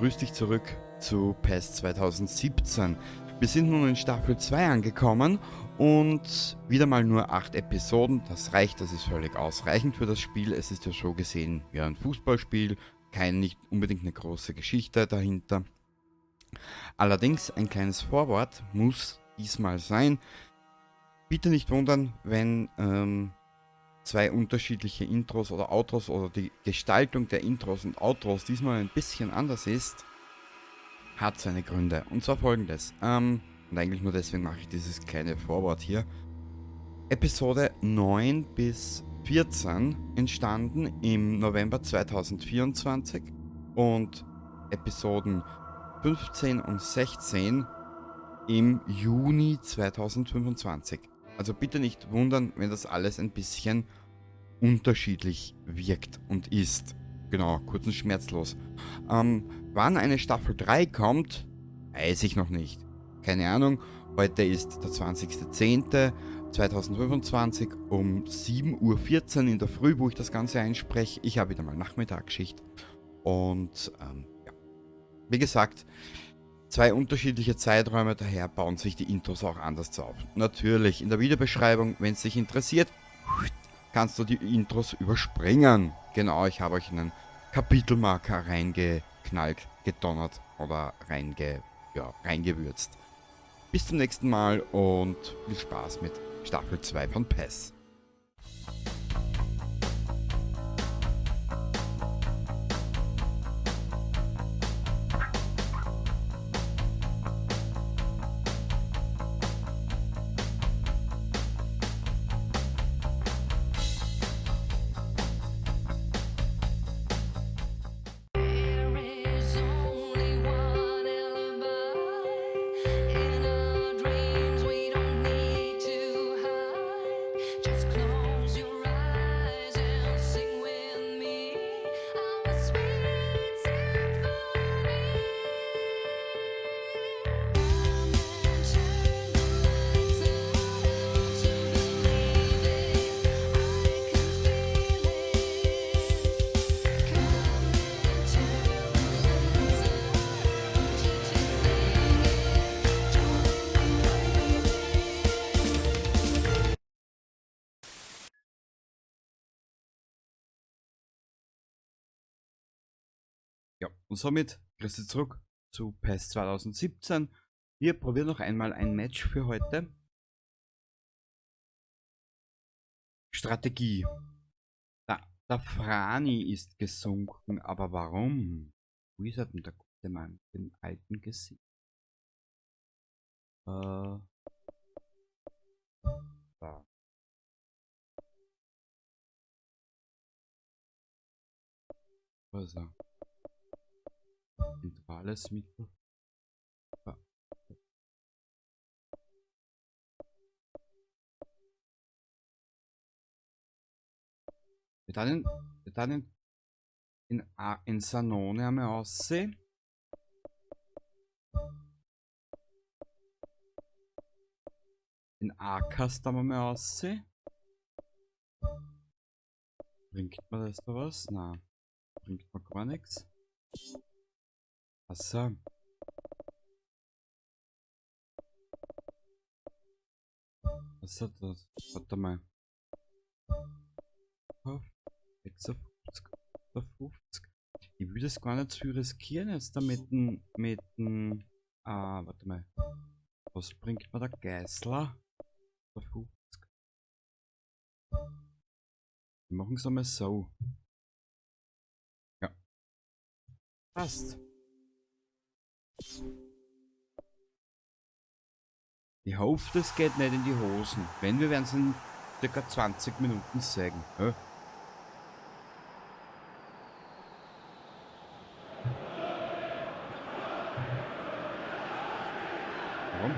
grüß dich zurück zu PES 2017. Wir sind nun in Staffel 2 angekommen und wieder mal nur 8 Episoden. Das reicht, das ist völlig ausreichend für das Spiel. Es ist ja so gesehen wie ein Fußballspiel, nicht unbedingt eine große Geschichte dahinter. Allerdings ein kleines Vorwort muss diesmal sein. Bitte nicht wundern, wenn zwei unterschiedliche Intros oder Outros oder die Gestaltung der Intros und Outros diesmal ein bisschen anders ist, hat seine Gründe. Und zwar folgendes. Und eigentlich nur deswegen mache ich dieses kleine Vorwort hier. Episode 9 bis 14 entstanden im November 2024 und Episoden 15 und 16 im Juni 2025. Also bitte nicht wundern, wenn das alles ein bisschen unterschiedlich wirkt und ist. Genau, kurz und schmerzlos. Wann eine Staffel 3 kommt, weiß ich noch nicht. Keine Ahnung. Heute ist der 20.10.2025 um 7:14 Uhr in der Früh, wo ich das Ganze einspreche. Ich habe wieder mal Nachmittagsschicht. Und ja, wie gesagt, zwei unterschiedliche Zeiträume, daher bauen sich die Intros auch anders auf. Natürlich, in der Videobeschreibung, wenn es dich interessiert, kannst du die Intros überspringen. Genau, ich habe euch einen Kapitelmarker reingeknallt, gedonnert oder reingewürzt. Bis zum nächsten Mal und viel Spaß mit Staffel 2 von PES. There is only one alibi. In our dreams, we don't need to hide. Just close your eyes and sing with me. Our sweet symphony. Come and turn the lights out to believe it. I can feel it. Come and turn the lights out to sing it. Join me, Ja, und somit grüß dich zurück zu PES 2017. Wir probieren noch einmal ein Match für heute. Strategie. Der Frani ist gesunken, aber warum? Wo ist er denn der gute Mann mit dem alten Gesicht? Da. Wo ist er? Zentrales Mittel. Da. Wir dann in Sanone einmal aussehen. In A-Cast haben wir mal aussehen. Bringt mir das da was? Nein. Bringt mir gar nichts. Achso. Was hat das? Warte mal. 56, 50. Ich würde es gar nicht zu viel riskieren jetzt da warte mal. Was bringt mir der Geißler? 50. Wir machen es einmal so. Ja. Passt. Ich hoffe, das geht nicht in die Hosen. Wenn, wir werden es in ca. 20 Minuten sagen. Ja? Warum?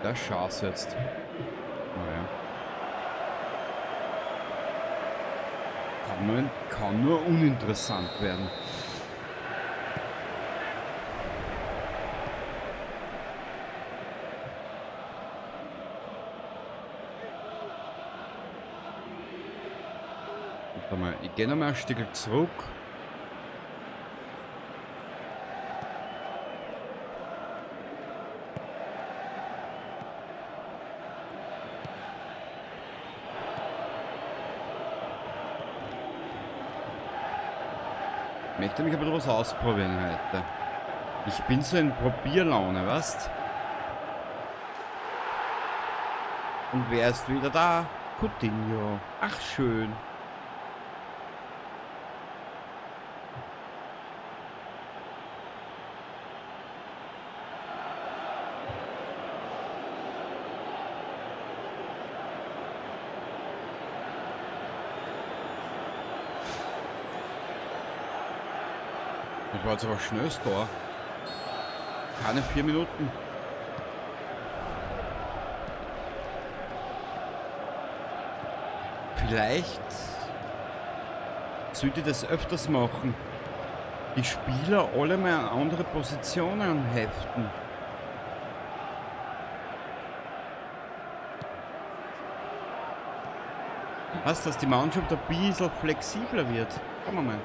Der Chance jetzt. Naja. Kann nur uninteressant werden. Warte mal, ich gehe nochmal ein Stück zurück. Ich möchte mich aber was ausprobieren heute. Ich bin so in Probierlaune, weißt? Und wer ist wieder da? Coutinho. Ach, schön. Das war jetzt aber schnelles Tor. Keine 4 Minuten. Vielleicht sollte ich das öfters machen. Die Spieler alle mal an andere Positionen heften. Was, dass die Mannschaft ein bisschen flexibler wird. Schauen wir mal.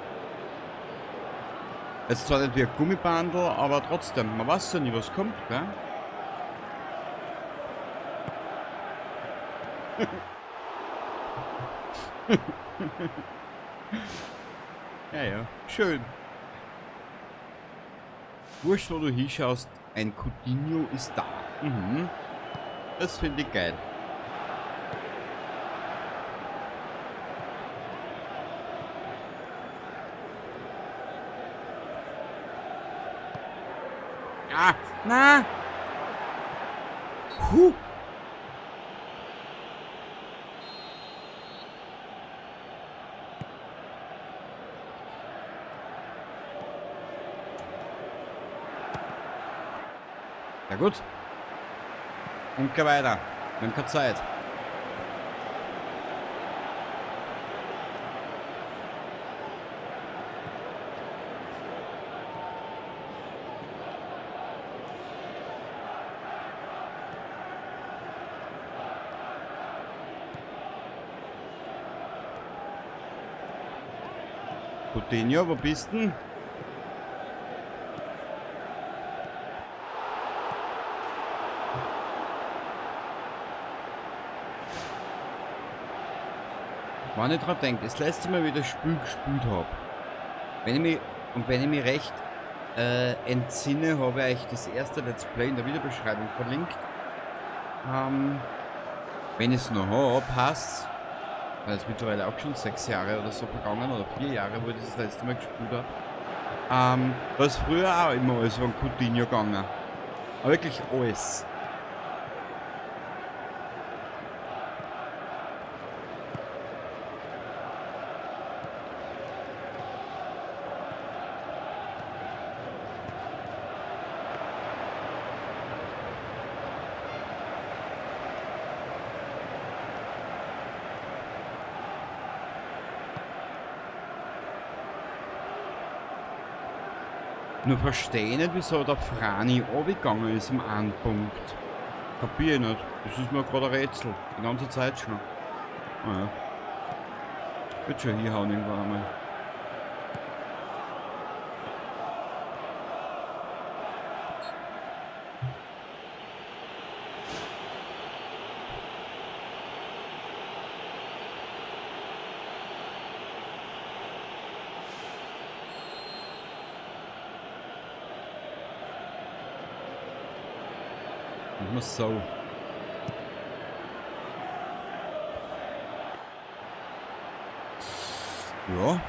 Jetzt zwar nicht wie ein Gummibandel, aber trotzdem, man weiß ja nie, was kommt, gell? Ja, ja, schön. Wurscht, wo du hinschaust, ein Coutinho ist da. Mhm. Das finde ich geil. Ah, na! Puh! Ja gut. Und geh weiter. Wir haben keine Zeit. Coutinho, wo bist denn? Wenn ich dran denke, das letzte Mal wieder Spiel gespielt habe, wenn ich mich recht entsinne, habe ich euch das erste Let's Play in der Videobeschreibung verlinkt. Wenn ich es noch habe, passt, weil es mittlerweile auch schon 6 Jahre oder so vergangen, oder 4 Jahre, wo ich das letzte Mal gespielt habe. War es früher auch immer alles von Coutinho gegangen. Aber wirklich alles. Nur verstehe nicht, wieso der Frani runtergegangen ist am einen Punkt. Kapier ich nicht. Das ist mir gerade ein Rätsel. Die ganze Zeit schon. Naja. Wird schon hinhauen irgendwann einmal. Machen wir so. Ja,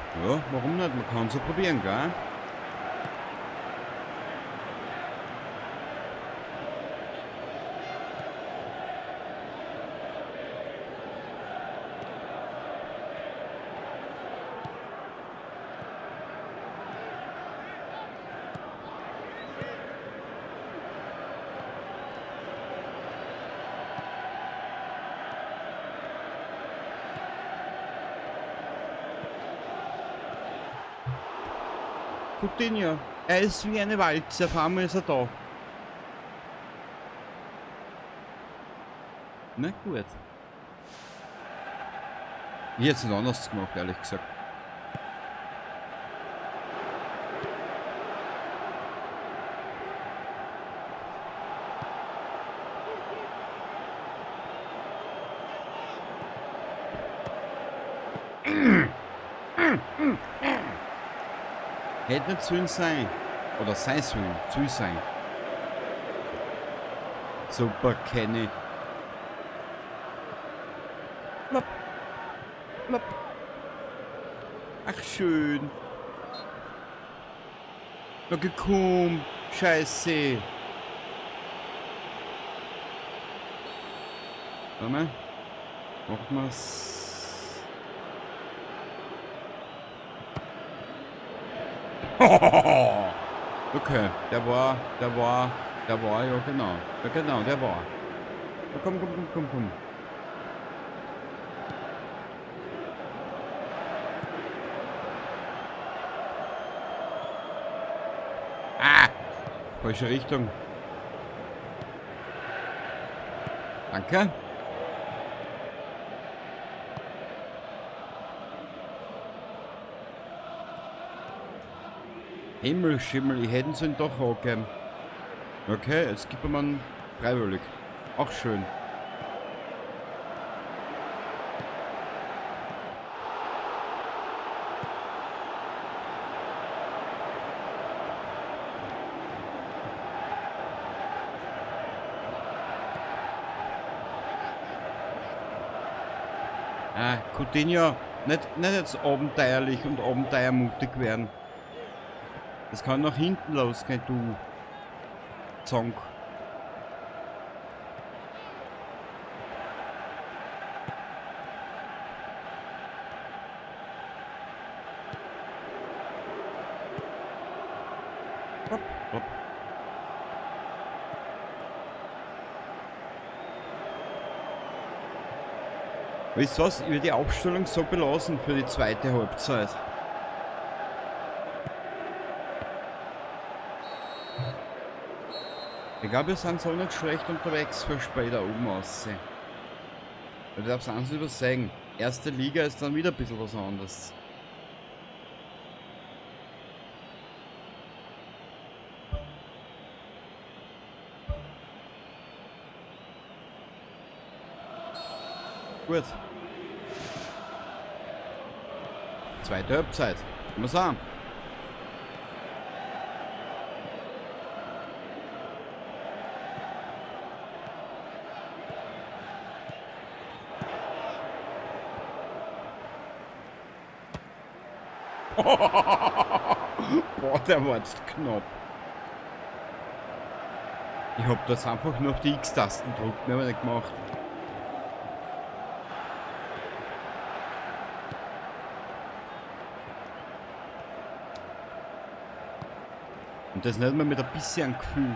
warum nicht? Man kann es ja probieren, gell? Coutinho, er ist wie eine Walze, auf einmal ist er da. Na gut. Ich hätte es nicht anders gemacht, ehrlich gesagt. Hätte nicht sollen sein. Oder sein sollen. Zu sein. Super, Kenny. Plopp. Plopp. Ach, schön. Na gekommen. Scheiße. Warte mal. Machen wir's. Okay, der war, ja genau. Ja genau, der war. Ja, komm. Ah! Falsche Richtung. Danke. Himmel, ich hätte ihn doch angegeben. Okay, jetzt gibt man freiwillig. Auch schön. Ah, Coutinho, nicht jetzt abenteuerlich und abenteuermutig werden. Das kann nach hinten losgehen, du Zonk. Hopp, hopp. Wisst ihr was? Ich will die Aufstellung so belassen für die zweite Halbzeit. Ich glaube, wir sind so nicht schlecht unterwegs für später oben aussehen. Ich darf es eins übersagen. Erste Liga ist dann wieder ein bisschen was anderes. Gut. Zweite Halbzeit. Kann man sagen. Boah, der war jetzt knapp. Ich hab das einfach nur auf die X-Tasten gedrückt, mehr habe ich nicht gemacht. Und das nicht mal mit ein bisschen Gefühl.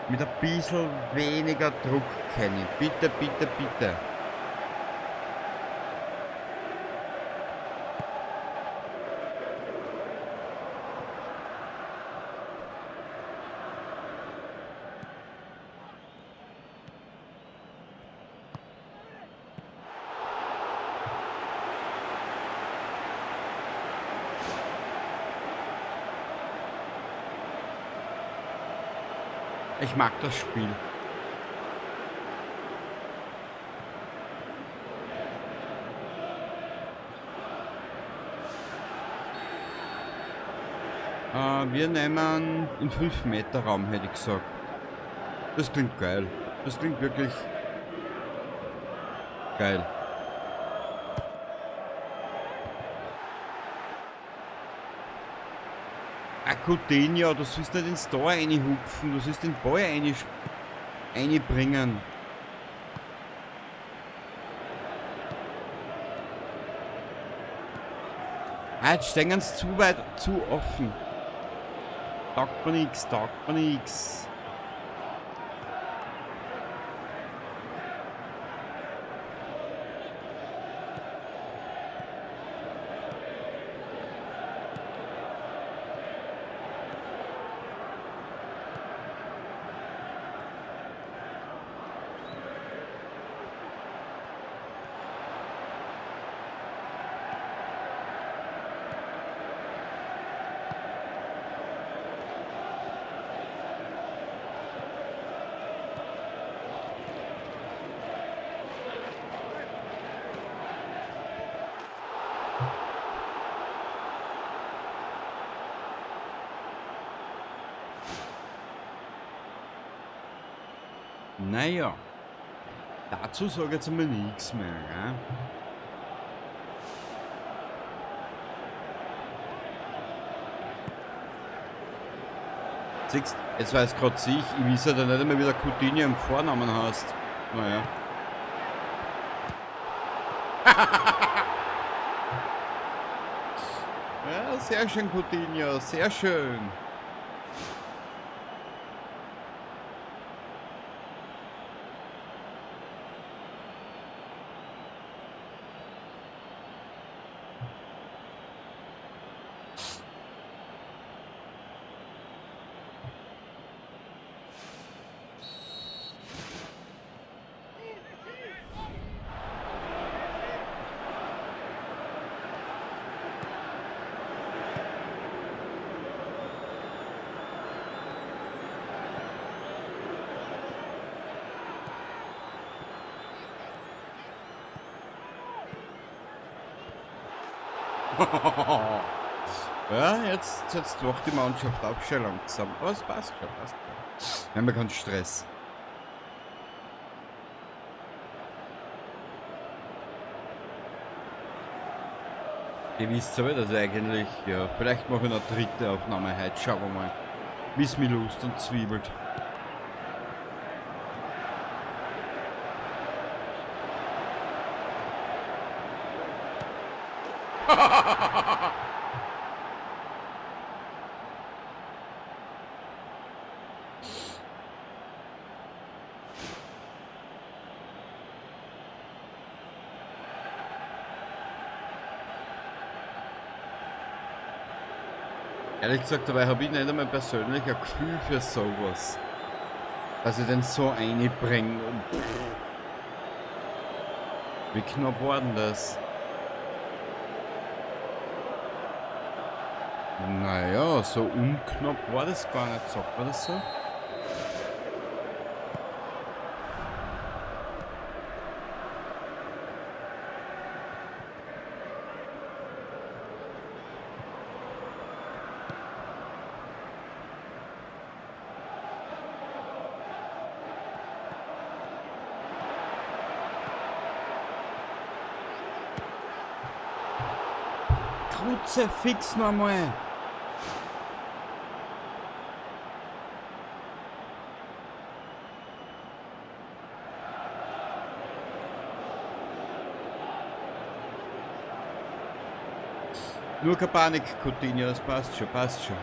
Mit ein bisschen weniger Druck, Kenny. Bitte. Ich mag das Spiel. Wir nehmen einen 5-Meter-Raum, hätte ich gesagt. Das klingt geil. Das klingt wirklich geil. Coutinho, du sollst nicht ins Tor reinhupfen, du sollst den Ball reinbringen. Ah, jetzt stehen sie zu weit, zu offen. Taugt mir nix. Naja, dazu sage ich jetzt einmal nichts mehr. Gell? Siehst, jetzt weiß gerade ich weiß ja nicht einmal, wie der Coutinho im Vornamen heißt. Naja. Ja, sehr schön, Coutinho, sehr schön. Ja, jetzt wacht die Mannschaft ab schon langsam. Aber es passt schon, passt schon. Wir haben ja keinen Stress. Ihr wisst aber, dass ich eigentlich, ja, vielleicht mache ich eine dritte Aufnahme heute. Schauen wir mal, wie es mir lust und zwiebelt. Ehrlich gesagt, dabei habe ich nicht einmal persönlich ein Gefühl für sowas. Dass ich den so einbringe. Wie knapp war denn das? Naja, so unknapp war das gar nicht, sagt man das so? Kruzifix nochmal! Nur keine Panik, Coutinho, das passt schon, passt schon.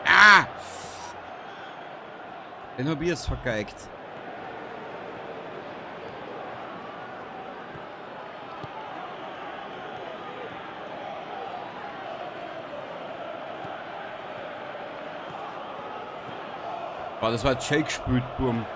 Ah! Den hab ich jetzt vergeigt. Boah, das war ein Shake gespielt, Burm.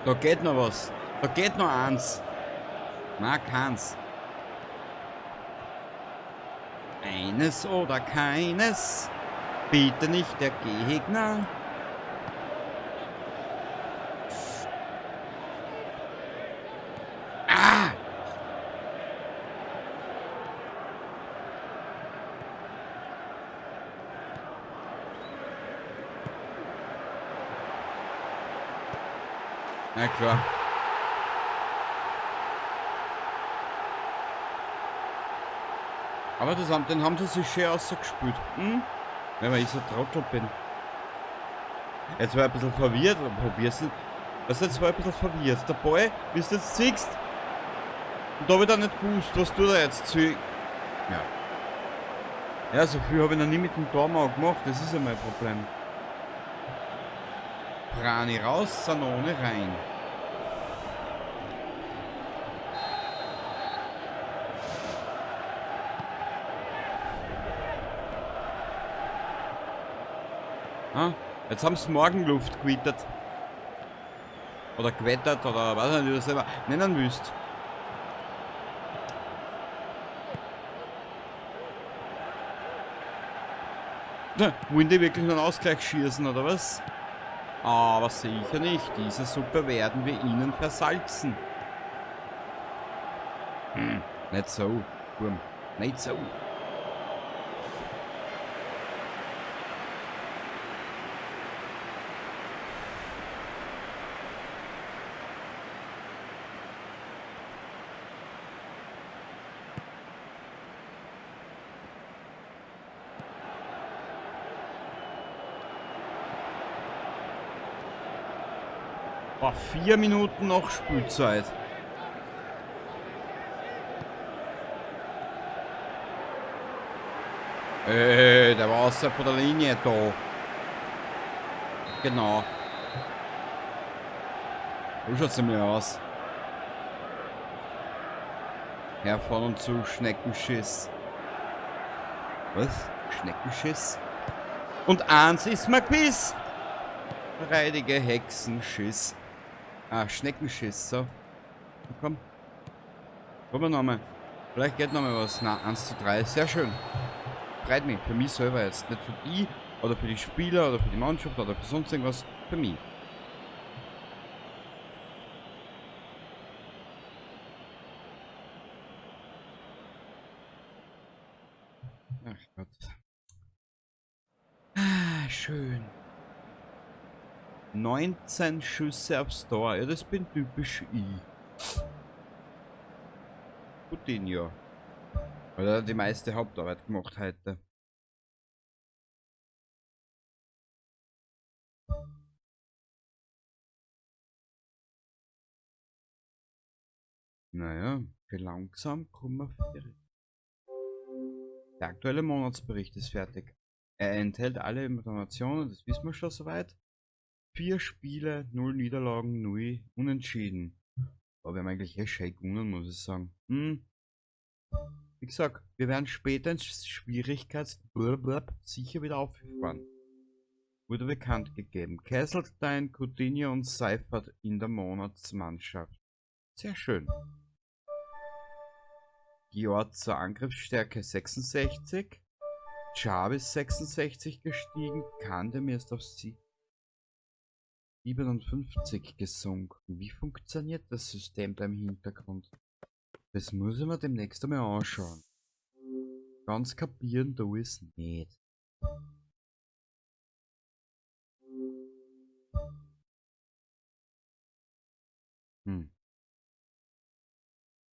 Da geht noch was. Da geht noch eins. Na, keins. Eines oder keines. Bitte nicht der Gegner. Ah! Na klar. Aber den haben sie sich schön ausgespielt. Hm? Wenn ich so Trottel bin. Jetzt war ich ein bisschen verwirrt. Probier's nicht. Was jetzt war ich ein bisschen verwirrt. Der Ball, wie du jetzt siehst. Und da habe ich dann nicht gewusst, was du da jetzt zu. Ja. Ja, so viel habe ich noch nie mit dem Tormann gemacht. Das ist ja mein Problem. Prani raus, Sanone rein. Ah, jetzt haben sie Morgenluft gewittert. Oder gewettert oder was nicht, wie du das selber nennen willst. Wollen die wirklich noch einen Ausgleich schießen oder was? Aber sicher nicht. Diese Suppe werden wir ihnen versalzen. Nicht so, Wurm. Nicht so. Boah, 4 Minuten noch Spielzeit. Der war außerhalb von der Linie da. Genau. So schaut's nämlich aus. Ja, von und zu Schneckenschiss. Was? Schneckenschiss? Und eins ist mir gewiss. Reidige Hexenschiss. Ah, Schneckenschiss, so. Komm. Probier nochmal. Vielleicht geht nochmal was. Na, 1:3. Sehr schön. Freut mich. Für mich selber jetzt. Nicht für die, oder für die Spieler, oder für die Mannschaft, oder für sonst irgendwas. Für mich. Ach Gott. Ah, schön. 19 Schüsse aufs Tor. Ja, das bin typisch ich. Coutinho. Oder die meiste Hauptarbeit gemacht heute. Naja, für langsam kommen wir fertig. Der aktuelle Monatsbericht ist fertig. Er enthält alle Informationen, das wissen wir schon soweit. 4 Spiele, 0 Niederlagen, 0 Unentschieden. Aber wir haben eigentlich schön gewonnen, muss ich sagen. Wie gesagt, wir werden später ins sicher wieder auffahren. Wurde bekannt gegeben. Kesselstein, Coutinho und Seifert in der Monatsmannschaft. Sehr schön. Giord zur Angriffsstärke 66. Jarvis 66 gestiegen. Kandemir ist auf 57 gesunken. Wie funktioniert das System da im Hintergrund? Das muss ich mir demnächst einmal anschauen. Ganz kapieren du es nicht.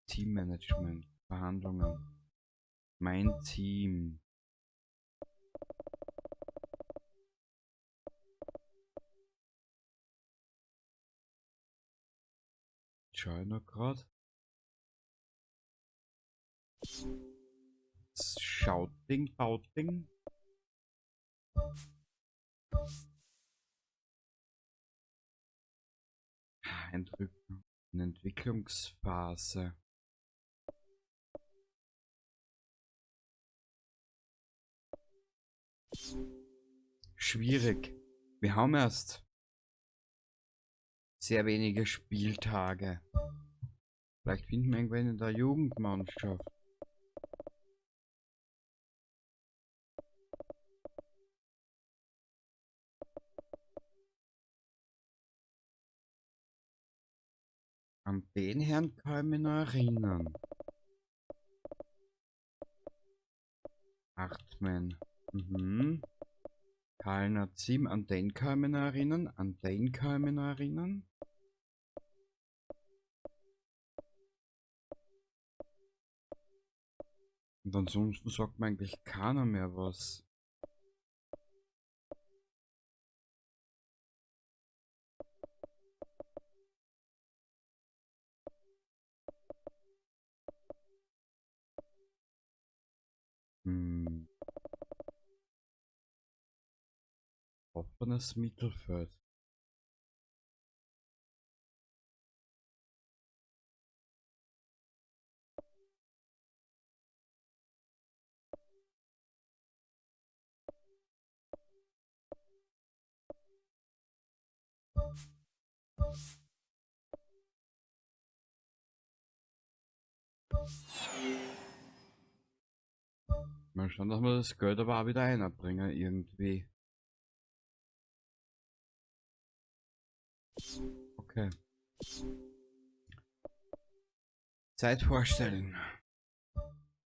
Teammanagement, Verhandlungen. Mein Team. Schau ich noch grad. Shouting, Bouting. Eindrücken. Eine Entwicklungsphase. Schwierig. Wir haben erst sehr wenige Spieltage. Vielleicht finden wir irgendwann in der Jugendmannschaft. An den Herrn kann ich mich noch erinnern. Achtman. Karl Nazim, an den kann ich mich noch erinnern. An den kann ich mich noch erinnern. Und ansonsten sagt mir eigentlich keiner mehr was. Offenes Mittelfeld. Mal schauen, dass wir das Geld aber auch wieder einbringen irgendwie. Okay. Zeit vorstellen.